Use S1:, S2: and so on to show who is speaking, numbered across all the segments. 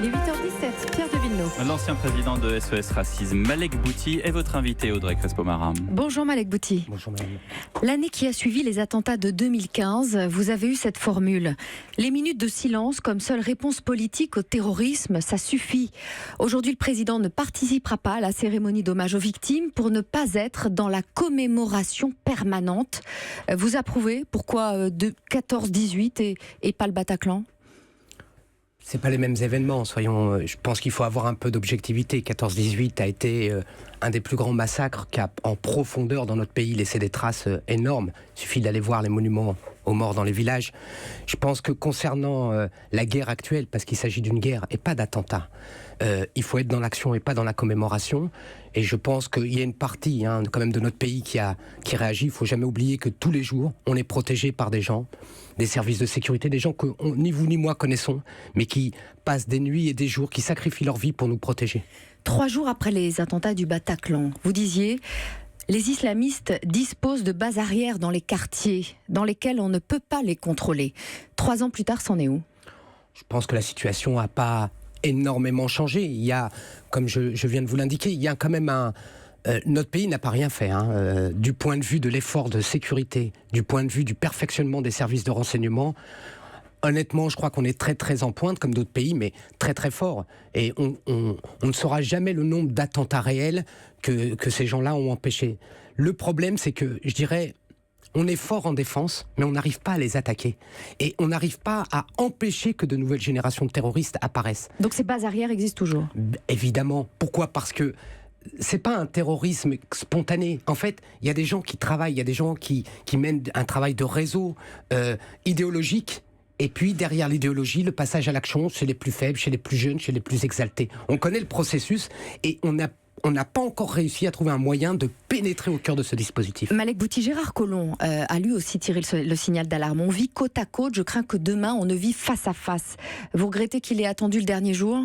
S1: Il est 8h17, Pierre de Villeneuve.
S2: L'ancien président de SOS Racisme, Malek Bouti, est votre invité, Audrey Crespo-Maram.
S1: Bonjour Malek Bouti.
S3: Bonjour madame.
S1: L'année qui a suivi les attentats de 2015, vous avez eu cette formule. Les minutes de silence comme seule réponse politique au terrorisme, ça suffit. Aujourd'hui, le président ne participera pas à la cérémonie d'hommage aux victimes pour ne pas être dans la commémoration permanente. Vous approuvez? Pourquoi de 14-18 et pas le Bataclan?
S3: C'est pas les mêmes événements, je pense qu'il faut avoir un peu d'objectivité. 14-18 a été un des plus grands massacres qui a en profondeur dans notre pays laissé des traces énormes. Il suffit d'aller voir les monuments aux morts dans les villages. Je pense que concernant la guerre actuelle, parce qu'il s'agit d'une guerre et pas d'attentat, il faut être dans l'action et pas dans la commémoration. Et je pense qu'il y a une partie quand même de notre pays qui réagit. Il ne faut jamais oublier que tous les jours, on est protégé par des gens, des services de sécurité, des gens que ni vous ni moi connaissons, mais qui passent des nuits et des jours, qui sacrifient leur vie pour nous protéger.
S1: 3 jours après les attentats du Bataclan, vous disiez, les islamistes disposent de bases arrières dans les quartiers dans lesquels on ne peut pas les contrôler. 3 ans plus tard, c'en est où?
S3: Je pense que la situation n'a pas énormément changé. Il y a, comme je viens de vous l'indiquer, il y a quand même notre pays n'a pas rien fait, du point de vue de l'effort de sécurité, du point de vue du perfectionnement des services de renseignement. Honnêtement, je crois qu'on est très très en pointe, comme d'autres pays, mais très très fort. Et on ne saura jamais le nombre d'attentats réels que ces gens-là ont empêchés. Le problème, c'est que, je dirais, on est fort en défense, mais on n'arrive pas à les attaquer. Et on n'arrive pas à empêcher que de nouvelles générations de terroristes apparaissent.
S1: Donc ces bases arrières existent toujours?
S3: Évidemment. Pourquoi ? Parce que c'est pas un terrorisme spontané. En fait, il y a des gens qui travaillent, il y a des gens qui mènent un travail de réseau idéologique. Et puis, derrière l'idéologie, le passage à l'action chez les plus faibles, chez les plus jeunes, chez les plus exaltés. On connaît le processus et on n'a pas encore réussi à trouver un moyen de pénétrer au cœur de ce dispositif.
S1: Malek Bouti, Gérard Collomb a lui aussi tiré le signal d'alarme. On vit côte à côte, je crains que demain on ne vit face à face. Vous regrettez qu'il ait attendu le dernier jour?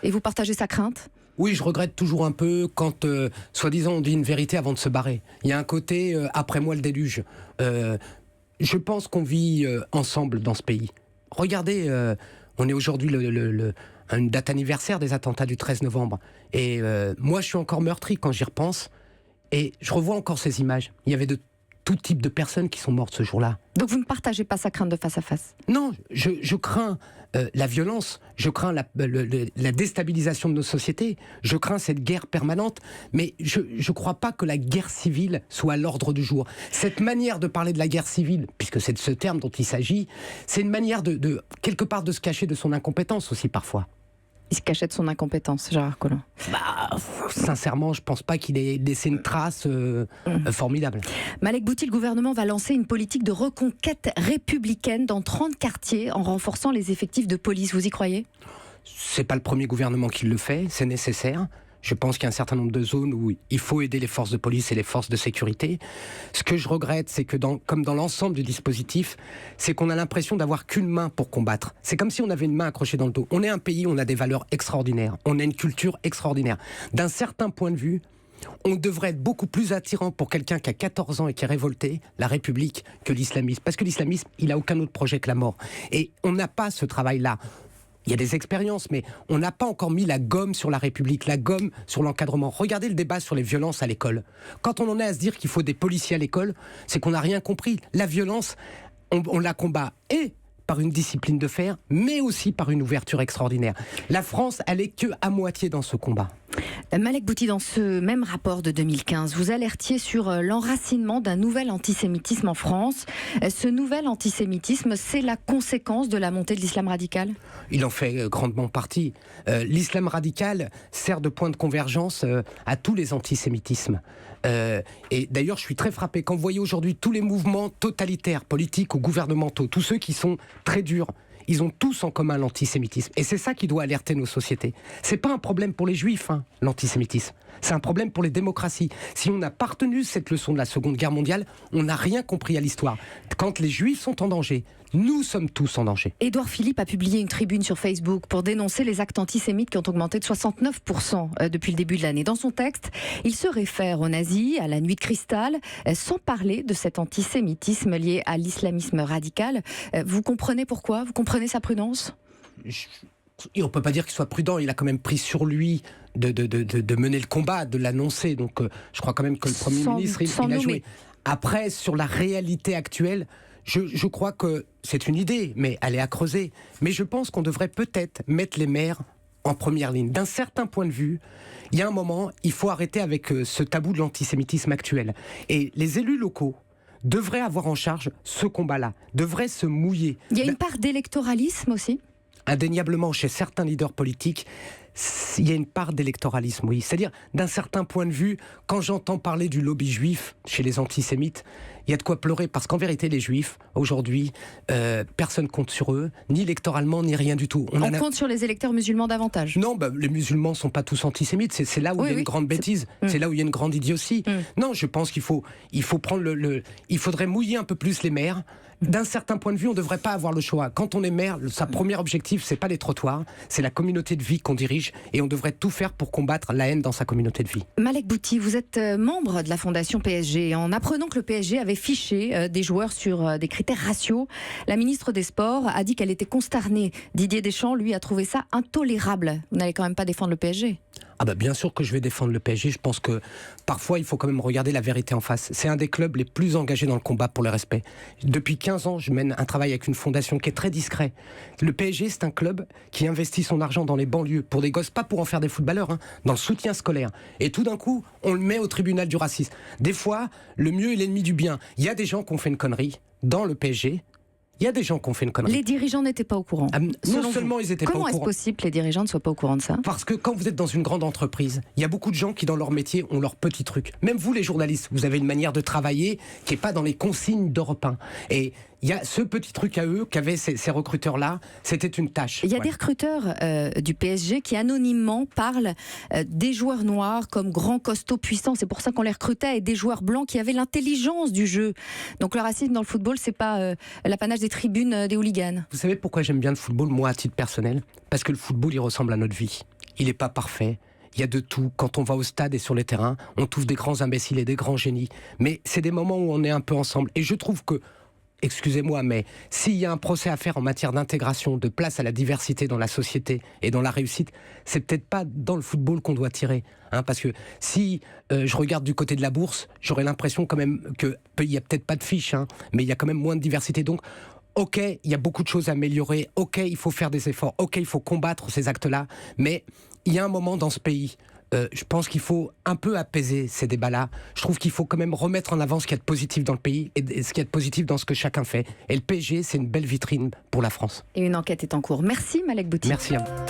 S1: Et vous partagez sa crainte?
S3: Oui, je regrette toujours un peu quand, soi-disant, on dit une vérité avant de se barrer. Il y a un côté après moi le déluge. Je pense qu'on vit ensemble dans ce pays. Regardez, on est aujourd'hui une date anniversaire des attentats du 13 novembre. Et moi, je suis encore meurtri quand j'y repense. Et je revois encore ces images. Il y avait de tout type de personnes qui sont mortes ce jour-là.
S1: Donc vous ne partagez pas sa crainte de face à face?
S3: Non, je crains la violence, je crains la déstabilisation de nos sociétés, je crains cette guerre permanente, mais je ne crois pas que la guerre civile soit à l'ordre du jour. Cette manière de parler de la guerre civile, puisque c'est de ce terme dont il s'agit, c'est une manière quelque part de se cacher de son incompétence aussi parfois.
S1: Il se cachait de son incompétence, Gérard Collomb.
S3: Sincèrement, je ne pense pas qu'il ait laissé une trace formidable.
S1: Malek Bouti, le gouvernement va lancer une politique de reconquête républicaine dans 30 quartiers en renforçant les effectifs de police. Vous y croyez?
S3: C'est pas le premier gouvernement qui le fait, c'est nécessaire. Je pense qu'il y a un certain nombre de zones où il faut aider les forces de police et les forces de sécurité. Ce que je regrette, c'est que comme dans l'ensemble du dispositif, c'est qu'on a l'impression d'avoir qu'une main pour combattre. C'est comme si on avait une main accrochée dans le dos. On est un pays où on a des valeurs extraordinaires. On a une culture extraordinaire. D'un certain point de vue, on devrait être beaucoup plus attirant pour quelqu'un qui a 14 ans et qui est révolté, la République, que l'islamisme. Parce que l'islamisme, il n'a aucun autre projet que la mort. Et on n'a pas ce travail-là. Il y a des expériences, mais on n'a pas encore mis la gomme sur la République, la gomme sur l'encadrement. Regardez le débat sur les violences à l'école. Quand on en est à se dire qu'il faut des policiers à l'école, c'est qu'on n'a rien compris. La violence, on la combat et par une discipline de fer, mais aussi par une ouverture extraordinaire. La France, elle est que à moitié dans ce combat.
S1: Malek Bouti, dans ce même rapport de 2015, vous alertiez sur l'enracinement d'un nouvel antisémitisme en France. Ce nouvel antisémitisme, c'est la conséquence de la montée de l'islam radical?
S3: Il en fait grandement partie. L'islam radical sert de point de convergence à tous les antisémitismes. Et d'ailleurs, je suis très frappé. Quand vous voyez aujourd'hui tous les mouvements totalitaires, politiques ou gouvernementaux, tous ceux qui sont très durs, ils ont tous en commun l'antisémitisme. Et c'est ça qui doit alerter nos sociétés. C'est pas un problème pour les juifs, l'antisémitisme. C'est un problème pour les démocraties. Si on n'a pas retenu cette leçon de la Seconde Guerre mondiale, on n'a rien compris à l'histoire. Quand les juifs sont en danger, nous sommes tous en danger.
S1: Édouard Philippe a publié une tribune sur Facebook pour dénoncer les actes antisémites qui ont augmenté de 69% depuis le début de l'année. Dans son texte, il se réfère aux nazis, à la nuit de cristal, sans parler de cet antisémitisme lié à l'islamisme radical. Vous comprenez pourquoi? Vous comprenez sa prudence?
S3: et on peut pas dire qu'il soit prudent. Il a quand même pris sur lui de mener le combat, de l'annoncer. Donc, je crois quand même que le Premier ministre, il a joué. Après, sur la réalité actuelle, je crois que c'est une idée, mais elle est à creuser. Mais je pense qu'on devrait peut-être mettre les maires en première ligne. D'un certain point de vue, il y a un moment, il faut arrêter avec ce tabou de l'antisémitisme actuel. Et les élus locaux devraient avoir en charge ce combat-là, devraient se mouiller.
S1: Il y a une part d'électoralisme aussi ?
S3: Indéniablement, chez certains leaders politiques, il y a une part d'électoralisme, oui. C'est-à-dire, d'un certain point de vue, quand j'entends parler du lobby juif chez les antisémites, il y a de quoi pleurer, parce qu'en vérité, les juifs, aujourd'hui, personne compte sur eux, ni électoralement, ni rien du tout.
S1: On compte sur les électeurs musulmans davantage.
S3: Non, les musulmans ne sont pas tous antisémites, c'est là où il y a une grande bêtise, c'est là où il y a une grande idiotie. Non, je pense qu'il faut prendre il faudrait mouiller un peu plus les maires. D'un certain point de vue, on ne devrait pas avoir le choix. Quand on est maire, sa premier objectif, c'est pas les trottoirs, c'est la communauté de vie qu'on dirige, et on devrait tout faire pour combattre la haine dans sa communauté de vie.
S1: Malek Bouti, vous êtes membre de la Fondation PSG. En apprenant que le PSG avait fiché des joueurs sur des critères raciaux, la ministre des Sports a dit qu'elle était consternée. Didier Deschamps, lui, a trouvé ça intolérable. Vous n'allez quand même pas défendre le PSG ?
S3: Ah bah bien sûr que je vais défendre le PSG. Je pense que parfois il faut quand même regarder la vérité en face. C'est un des clubs les plus engagés dans le combat pour le respect. Depuis 15 ans, je mène un travail avec une fondation qui est très discret. Le PSG, c'est un club qui investit son argent dans les banlieues pour des gosses, pas pour en faire des footballeurs, dans le soutien scolaire. Et tout d'un coup, on le met au tribunal du racisme. Des fois, le mieux est l'ennemi du bien. Il y a des gens qui ont fait une connerie dans le PSG. Il y a des gens qui ont fait une connerie.
S1: Les dirigeants n'étaient pas au courant.
S3: Non seulement ils étaient pas au courant.
S1: Comment est-ce possible que les dirigeants ne soient pas au courant de ça ?
S3: Parce que quand vous êtes dans une grande entreprise, il y a beaucoup de gens qui dans leur métier ont leur petit truc. Même vous les journalistes, vous avez une manière de travailler qui n'est pas dans les consignes d'Europe 1. Et il y a ce petit truc à eux qu'avaient ces recruteurs-là, c'était une tâche.
S1: Il y a des recruteurs du PSG qui anonymement parlent des joueurs noirs comme grands, costauds, puissants. C'est pour ça qu'on les recrutait, et des joueurs blancs qui avaient l'intelligence du jeu. Donc le racisme dans le football, c'est pas l'apanage des tribunes des hooligans.
S3: Vous savez pourquoi j'aime bien le football, moi, à titre personnel ? Parce que le football, il ressemble à notre vie. Il n'est pas parfait. Il y a de tout. Quand on va au stade et sur les terrains, on trouve des grands imbéciles et des grands génies. Mais c'est des moments où on est un peu ensemble. Et je trouve que, excusez-moi, mais s'il y a un procès à faire en matière d'intégration, de place à la diversité dans la société et dans la réussite, c'est peut-être pas dans le football qu'on doit tirer. Parce que si je regarde du côté de la bourse, j'aurais l'impression quand même qu'il n'y a peut-être pas de fiche, mais il y a quand même moins de diversité. Donc, ok, il y a beaucoup de choses à améliorer. Ok, il faut faire des efforts. Ok, il faut combattre ces actes-là. Mais il y a un moment dans ce pays, je pense qu'il faut un peu apaiser ces débats-là. Je trouve qu'il faut quand même remettre en avant ce qu'il y a de positif dans le pays et ce qu'il y a de positif dans ce que chacun fait. Et le PSG, c'est une belle vitrine pour la France.
S1: Et une enquête est en cours. Merci Malek Bouti.
S3: Merci à vous.